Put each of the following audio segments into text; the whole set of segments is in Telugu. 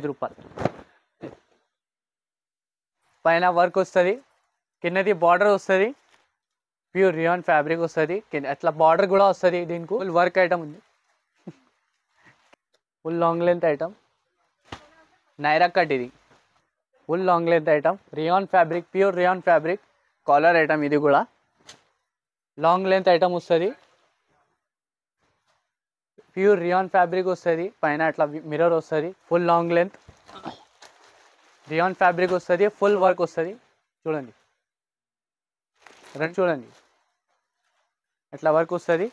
రూపాయలు. పైన వర్క్ వస్తుంది, కిందది బార్డర్ వస్తుంది, ప్యూర్ రియాన్ ఫ్యాబ్రిక్ వస్తుంది, అట్లా బార్డర్ కూడా వస్తుంది. దీనికి ఫుల్ వర్క్ ఐటమ్ ఉంది, full long length item, Naira cut. ఇది full long length item, rayon fabric, pure rayon fabric, collar item. ఇది కూడా లాంగ్ లెంత్ ఐటమ్ వస్తుంది, ప్యూర్ రియాన్ ఫ్యాబ్రిక్ వస్తుంది. పైన అట్లా మిర్రర్ వస్తుంది, full long length rayon fabric వస్తుంది, ఫుల్ వర్క్ వస్తుంది. చూడండి, రెండు చూడండి, అట్లా వర్క్ వస్తుంది,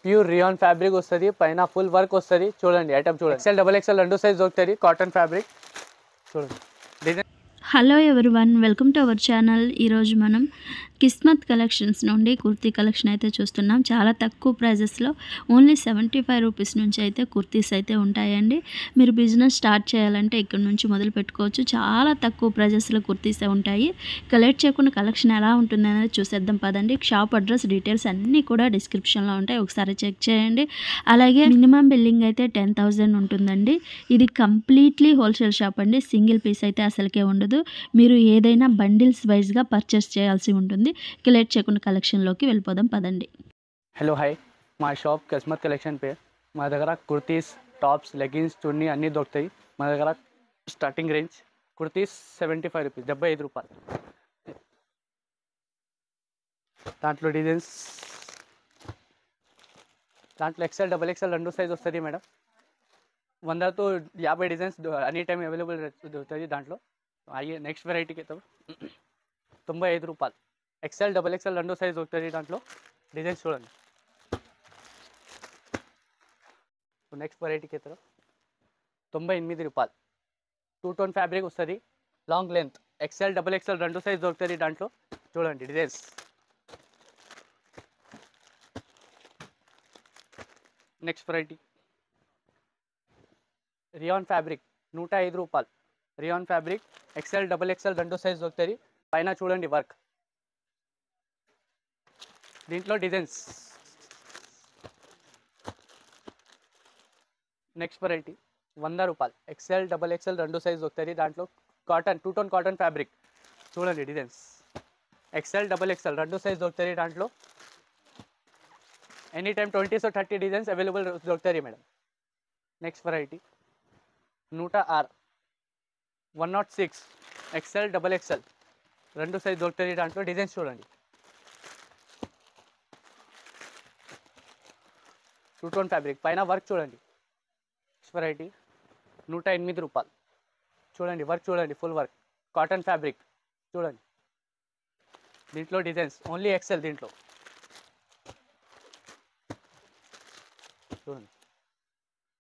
ప్యూర్ రియాన్ ఫ్యాబ్రిక్ వస్తుంది, పైన ఫుల్ వర్క్ వస్తుంది. చూడండి ఐటమ్ చూడండి, XL XXL రెండు సైజ్ దొరుకుతుంది. కాటన్ ఫ్యాబ్రిక్ చూడండి design. Hello everyone, welcome to our channel. ఈరోజు మనం కిస్మత్ కలెక్షన్స్ నుండి కుర్తీ కలెక్షన్ అయితే చూస్తున్నాం. చాలా తక్కువ ప్రైజెస్లో ఓన్లీ 75 రూపీస్ నుంచి అయితే కుర్తీస్ అయితే ఉంటాయండి. మీరు బిజినెస్ స్టార్ట్ చేయాలంటే ఇక్కడ నుంచి మొదలు పెట్టుకోవచ్చు. చాలా తక్కువ ప్రైజెస్లో కుర్తీసే ఉంటాయి. కలెక్ట్ చేయకుండా కలెక్షన్ ఎలా ఉంటుంది అనేది చూసేద్దాం పదండి. షాప్ అడ్రస్ డీటెయిల్స్ అన్నీ కూడా డిస్క్రిప్షన్లో ఉంటాయి, ఒకసారి చెక్ చేయండి. అలాగే మినిమం బిల్లింగ్ అయితే 10,000 ఉంటుందండి. ఇది కంప్లీట్లీ హోల్సేల్ షాప్ అండి, సింగిల్ పీస్ అయితే అసలుకే ఉండదు. మీరు ఏదైనా బండిల్స్ వైజ్గా పర్చేస్ చేయాల్సి ఉంటుంది. లేట్ చేయకుండా కలెక్షన్లోకి వెళ్ళిపోదాం పదండి. హలో హాయ్, మా షాప్ కిస్మత్ కలెక్షన్ పే. మా దగ్గర కుర్తీస్, టాప్స్, లెగిన్స్, చున్నీ అన్నీ దొరుకుతాయి. మా దగ్గర స్టార్టింగ్ రేంజ్ కుర్తీస్ 75 రూపీస్, 75 రూపాయలు. దాంట్లో డిజైన్స్, దాంట్లో XL XXL రెండు సైజ్ వస్తుంది madam. 100 to 50 designs any time available దొరుకుతుంది దాంట్లో. అయ్యే నెక్స్ట్ వెరైటీకి అయితే 95 రూపాయలు. XL XXL రెండు సైజ్ దొరుకుతుంది దాంట్లో. డిజైన్స్ చూడండి. నెక్స్ట్ వెరైటీకి అయితే 98 రూపాయలు. 2 టోన్ ఫ్యాబ్రిక్ వస్తుంది, లాంగ్ లెంత్, XL XXL రెండు సైజ్ దొరుకుతుంది దాంట్లో. చూడండి designs. Next variety rayon fabric, 105 రూపాయలు. రియాన్ ఫ్యాబ్రిక్ XL XXL రెండు సైజ్ దొరుకుతుంది. పైన చూడండి వర్క్, దీంట్లో డిజైన్స్. నెక్స్ట్ వెరైటీ 100 రూపాయలు. XL XXL రెండు సైజ్ దొరుకుతుంది దాంట్లో. Cotton, 2 tone cotton fabric. చూడండి డిజైన్స్. XL XXL రెండు సైజ్ దొరుకుతుంది దాంట్లో. Any time 20 to 30 designs available దొరుకుతాయి madam. Next variety 106, 106 XL XXL రెండు సైజ్ దొరుకుతుంది దాంట్లో. డిజైన్స్ చూడండి. 2 టోన్ ఫ్యాబ్రిక్, పైన వర్క్ చూడండి. నెక్స్ట్ వెరైటీ 108 రూపాయలు. చూడండి వర్క్ చూడండి, ఫుల్ వర్క్, కాటన్ ఫ్యాబ్రిక్. చూడండి దీంట్లో డిజైన్స్, ఓన్లీ XL దీంట్లో. చూడండి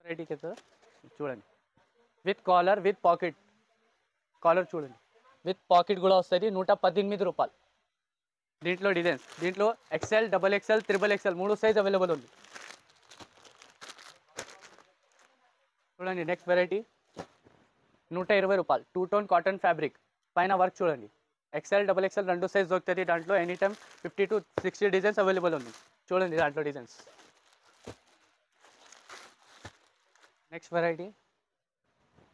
వెరైటీకి అయితే చూడండి, with collar, with pocket. Collar చూడండి, విత్ పాకెట్ కూడా వస్తుంది. 118 రూపాయలు. దీంట్లో డిజైన్స్, దీంట్లో XL XXL XXL మూడు సైజ్ అవైలబుల్ ఉంది. చూడండి నెక్స్ట్ వెరైటీ 120 రూపాయలు. 2 టోన్ కాటన్ ఫ్యాబ్రిక్, పైన వర్క్ చూడండి. XL XXL రెండు సైజ్ దొరుకుతుంది దాంట్లో. Any time 50 to 60 designs available ఉంది. చూడండి దాంట్లో డిజైన్స్. నెక్స్ట్ వెరైటీ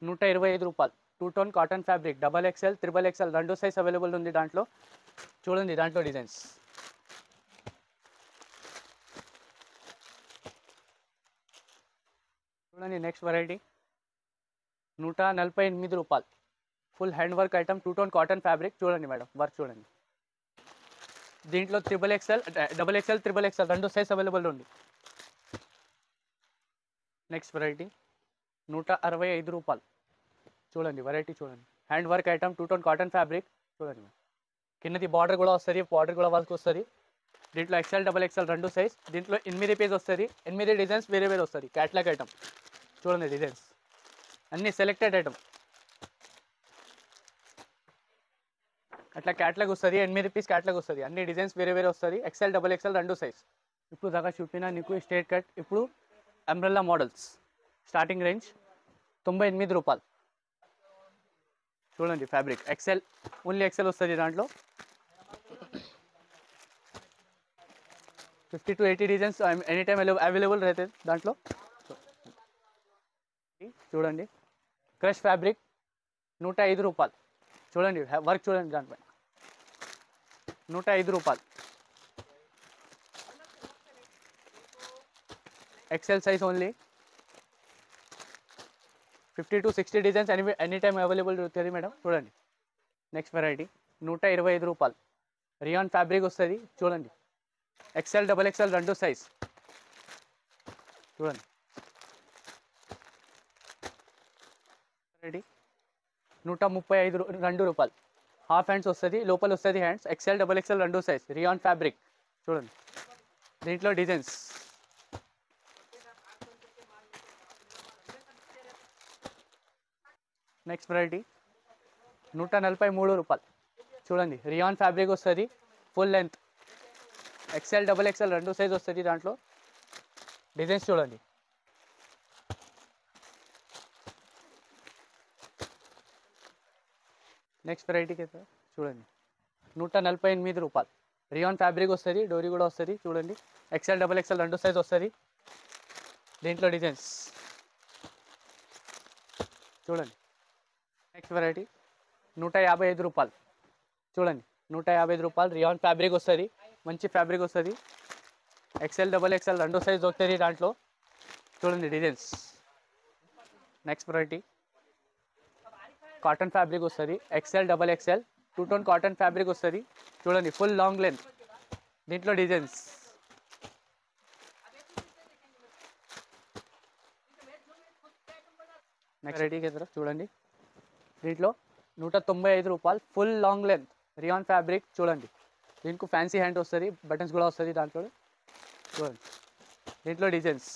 125 రూపాయలు. 2 tone cotton fabric, XXL XXL రెండు సైజ్ అవైలబుల్ ఉంది దాంట్లో. చూడండి దాంట్లో డిజైన్స్. చూడండి నెక్స్ట్ వెరైటీ 148 రూపాయలు. Full hand work item, 2 tone cotton fabric. చూడండి మేడం వర్క్ చూడండి. దీంట్లో XXL XXL రెండు సైజ్ అవైలబుల్ ఉంది. నెక్స్ట్ వెరైటీ 165 రూపాయలు. చూడండి వెరైటీ చూడండి, hand work item, 2 tone cotton fabric. చూడండి కిందది బార్డర్ కూడా వస్తుంది, బార్డర్ కూడా వర్క్ వస్తుంది. దీంట్లో XL XXL రెండు సైజ్. దీంట్లో 8 పేజ్ వస్తుంది, 8 డిజైన్స్ వేరే వేరే వస్తుంది. క్యాట్లాగ్ ఐటమ్ చూడండి, డిజైన్స్ అన్నీ సెలెక్టెడ్ ఐటమ్. అట్లా క్యాట్లాగ్ వస్తుంది, 8 పీస్ క్యాట్లాగ్ వస్తుంది. అన్ని డిజైన్స్ వేరే వేరే వస్తుంది. XL XXL రెండు సైజ్. ఇప్పుడు దాకా చూపినా నీకు స్ట్రేట్ కట్. ఇప్పుడు అంబ్రెల్లా మోడల్స్, స్టార్టింగ్ రేంజ్ 98 రూపాయలు. చూడండి ఫ్యాబ్రిక్ XL, ఓన్లీ XL వస్తుంది దాంట్లో. 50 to 80 designs any time available అవుతుంది దాంట్లో. చూడండి క్రష్ ఫ్యాబ్రిక్ 105 రూపాయలు. చూడండి వర్క్ చూడండి దానిపైన 105 రూపాయలు. XL size only. 50 to 60 designs any time available దొరుకుతుంది మేడం. చూడండి నెక్స్ట్ వెరైటీ 125 రూపాయలు. రియాన్ ఫ్యాబ్రిక్ వస్తుంది చూడండి. ఎక్సెల్ డబల్ ఎక్సెల్ రెండు సైజ్ చూడండి. రెడీ 135 రూపాయలు. హాఫ్ హ్యాండ్స్ వస్తుంది, లోపల వస్తుంది హ్యాండ్స్. ఎక్సెల్ డబల్ ఎక్సెల్ రెండు సైజ్ రియాన్ ఫ్యాబ్రిక్ చూడండి. దీంట్లో డిజైన్స్ నెక్స్ట్ వెరైటీ 143 రూపాయలు. చూడండి రియాన్ ఫ్యాబ్రిక్ వస్తుంది, full length. XL double XL రెండు సైజ్ వస్తుంది. దాంట్లో డిజైన్స్ చూడండి. నెక్స్ట్ వెరైటీకి అయితే చూడండి 148 రూపాయలు. రియాన్ ఫ్యాబ్రిక్ వస్తుంది, డోరీ కూడా వస్తుంది చూడండి. ఎక్సెల్ డబల్ ఎక్సెల్ రెండు సైజ్ వస్తుంది. దీంట్లో డిజైన్స్ చూడండి. నెక్స్ట్ వెరైటీ 155 రూపాయలు. చూడండి 155 రూపాయలు. రియాన్ ఫ్యాబ్రిక్ వస్తుంది, మంచి ఫ్యాబ్రిక్ వస్తుంది. ఎక్సెల్ డబల్ ఎక్సెల్ రెండు సైజ్ వస్తుంది దాంట్లో చూడండి designs. Next variety cotton fabric వస్తుంది. XL double XL 2 tone cotton fabric వస్తుంది చూడండి. Full long length. దీంట్లో డిజైన్స్ నెక్స్ట్ వెరైటీకి ఎదురు చూడండి. దీంట్లో 195 రూపాయలు. Full long length rayon fabric చూడండి. దీనికి ఫ్యాన్సీ హ్యాండ్ వస్తుంది, బటన్స్ కూడా వస్తుంది దాంట్లో చూడండి. దీంట్లో డిజైన్స్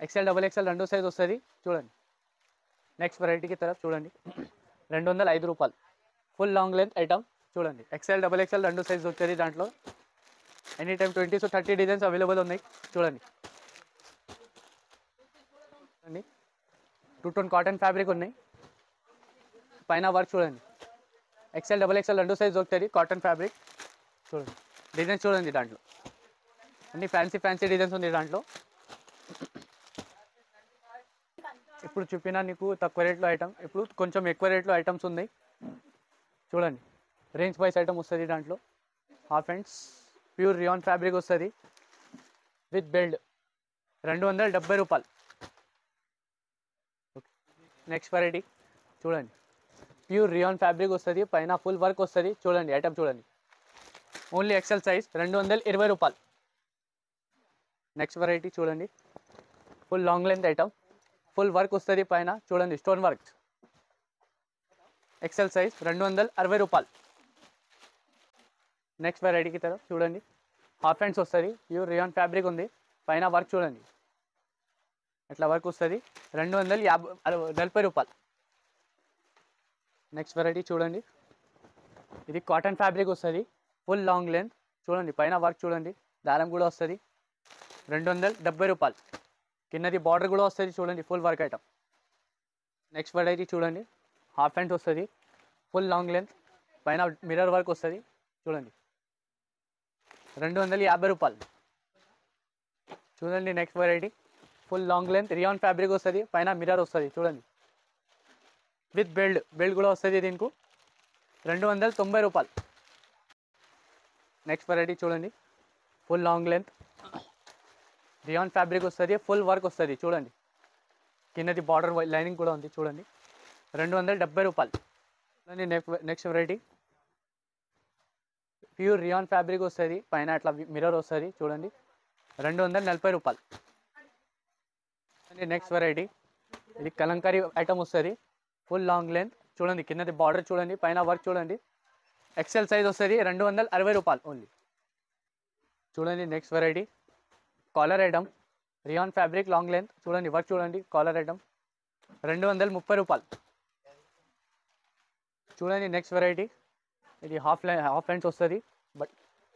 ఎక్సెల్ డబల్ ఎక్సెల్ రెండు సైజ్ వస్తుంది చూడండి. నెక్స్ట్ వెరైటీకి తర్వాత చూడండి 205 రూపాయలు. ఫుల్ లాంగ్ లెంత్ ఐటమ్ చూడండి. ఎక్సెల్ డబల్ ఎక్సెల్ రెండు సైజ్ వస్తుంది దాంట్లో. Any time 20 to 30 designs available ఉన్నాయి చూడండి. 2 టోన్ కాటన్ ఫ్యాబ్రిక్ ఉన్నాయి. పైన వర్క్ చూడండి. ఎక్సెల్ డబల్ ఎక్సెల్ రెండు సైజ్ దొరుకుతుంది కాటన్ ఫ్యాబ్రిక్ చూడండి. డిజైన్స్ చూడండి దాంట్లో అన్ని ఫ్యాన్సీ డిజైన్స్ ఉంది దాంట్లో. ఇప్పుడు చూపినా నీకు తక్కువ రేట్లో ఐటమ్, ఇప్పుడు కొంచెం ఎక్కువ రేట్లో ఐటమ్స్ ఉన్నాయి చూడండి. రేంజ్ వైస్ ఐటమ్ వస్తుంది దాంట్లో. Half hands pure rayon fabric వస్తుంది విత్ బెల్ట్ 270 రూపాయలు. నెక్స్ట్ వెరైటీ చూడండి. ప్యూర్ రియాన్ ఫ్యాబ్రిక్ వస్తుంది, పైన ఫుల్ వర్క్ వస్తుంది చూడండి. ఐటమ్ చూడండి. ఓన్లీ ఎక్సెల్ సైజ్ 220 రూపాయలు. నెక్స్ట్ వెరైటీ చూడండి. Full long length item, full work వస్తుంది పైన చూడండి. Stone work. ఎక్సెల్ సైజ్ 260 రూపాయలు. నెక్స్ట్ వెరైటీకి తర్వాత చూడండి. హాఫ్ హ్యాండ్స్ వస్తుంది, ప్యూర్ రియాన్ ఫ్యాబ్రిక్ ఉంది, పైన వర్క్ చూడండి. ఇట్లా వర్క్ వస్తుంది 240 రూపాయలు. నెక్స్ట్ వెరైటీ చూడండి. ఇది కాటన్ ఫ్యాబ్రిక్ వస్తుంది, ఫుల్ లాంగ్ లెంత్ చూడండి. పైన వర్క్ చూడండి, దారం కూడా వస్తుంది 270 రూపాయలు. కిందది బార్డర్ కూడా వస్తుంది చూడండి. Full work item. Next variety చూడండి. హాఫ్ హ్యాండ్స్ వస్తుంది, ఫుల్ లాంగ్ లెంత్, పైన మిర్రర్ వర్క్ వస్తుంది చూడండి. 250 రూపాయలు. చూడండి next variety full long length rayon fabric వస్తుంది, పైన మిర్రర్ వస్తుంది చూడండి. విత్ బెల్ట్ కూడా వస్తుంది దీనికి 290 రూపాయలు. నెక్స్ట్ వెరైటీ చూడండి. Full long length rayon fabric వస్తుంది, ఫుల్ వర్క్ వస్తుంది చూడండి. కిందది బార్డర్ లైనింగ్ కూడా ఉంది చూడండి. 270 రూపాయలు. చూడండి next variety pure rayon fabric వస్తుంది, పైన అట్లా మిర్రర్ వస్తుంది చూడండి. 240 రూపాయలు. నెక్స్ట్ వెరైటీ ఇది కలంకారీ ఐటమ్ వస్తుంది, ఫుల్ లాంగ్ లెంత్ చూడండి. కిందది బార్డర్ చూడండి, పైన వర్క్ చూడండి. ఎక్సెల్ సైజ్ వస్తుంది 260 రూపాయలు ఓన్లీ. చూడండి next variety collar item rayon fabric long length చూడండి. వర్క్ చూడండి. కాలర్ ఐటమ్ 230 రూపాయలు. చూడండి నెక్స్ట్ వెరైటీ ఇది హాఫ్ హ్యాండ్స్ వస్తుంది, but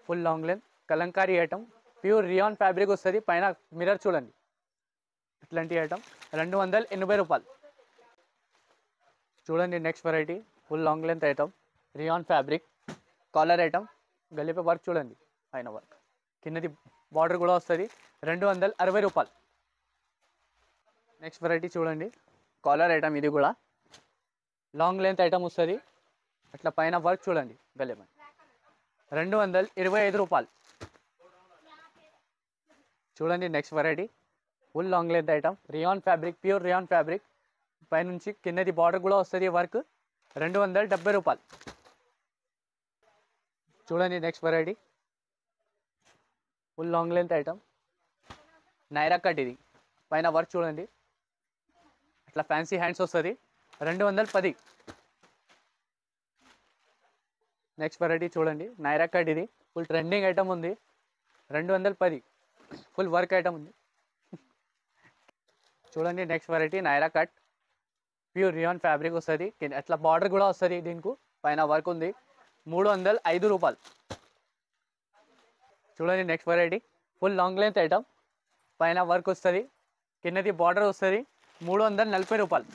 full long length Kalamkari item, pure rayon fabric వస్తుంది, పైన మిర్రర్ చూడండి. ఇట్లాంటి ఐటమ్ 280 రూపాయలు. చూడండి next variety full long length item rayon fabric collar item, గల్లీపై వర్క్ చూడండి, పైన వర్క్, కిందది బార్డర్ కూడా వస్తుంది 260 రూపాయలు. నెక్స్ట్ వెరైటీ చూడండి, కాలర్ ఐటమ్ ఇది కూడా లాంగ్ లెంత్ ఐటమ్ వస్తుంది. అట్లా పైన వర్క్ చూడండి, బెల్లెమన్ 225 రూపాయలు. చూడండి next variety, full long length item, rayon fabric, pure rayon fabric, పైనుంచి కిందది బార్డర్ కూడా వస్తుంది వర్క్, 270 రూపాయలు. చూడండి next variety, full long length item, Naira cut ఇది, పైన వర్క్ చూడండి, అట్లా ఫ్యాన్సీ హ్యాండ్స్ వస్తుంది, 210. నెక్స్ట్ వెరైటీ చూడండి, నైరా కట్ ఇది, ఫుల్ ట్రెండింగ్ ఐటమ్ ఉంది, 210, ఫుల్ వర్క్ ఐటమ్ ఉంది. చూడండి next variety, Naira cut, pure rayon fabric వస్తుంది, అట్లా బార్డర్ కూడా వస్తుంది, దీనికి పైన వర్క్ ఉంది, 305 రూపాయలు. చూడండి next variety, full long length item, పైన వర్క్ వస్తుంది, కిందది బార్డర్ వస్తుంది, 340 రూపాయలు.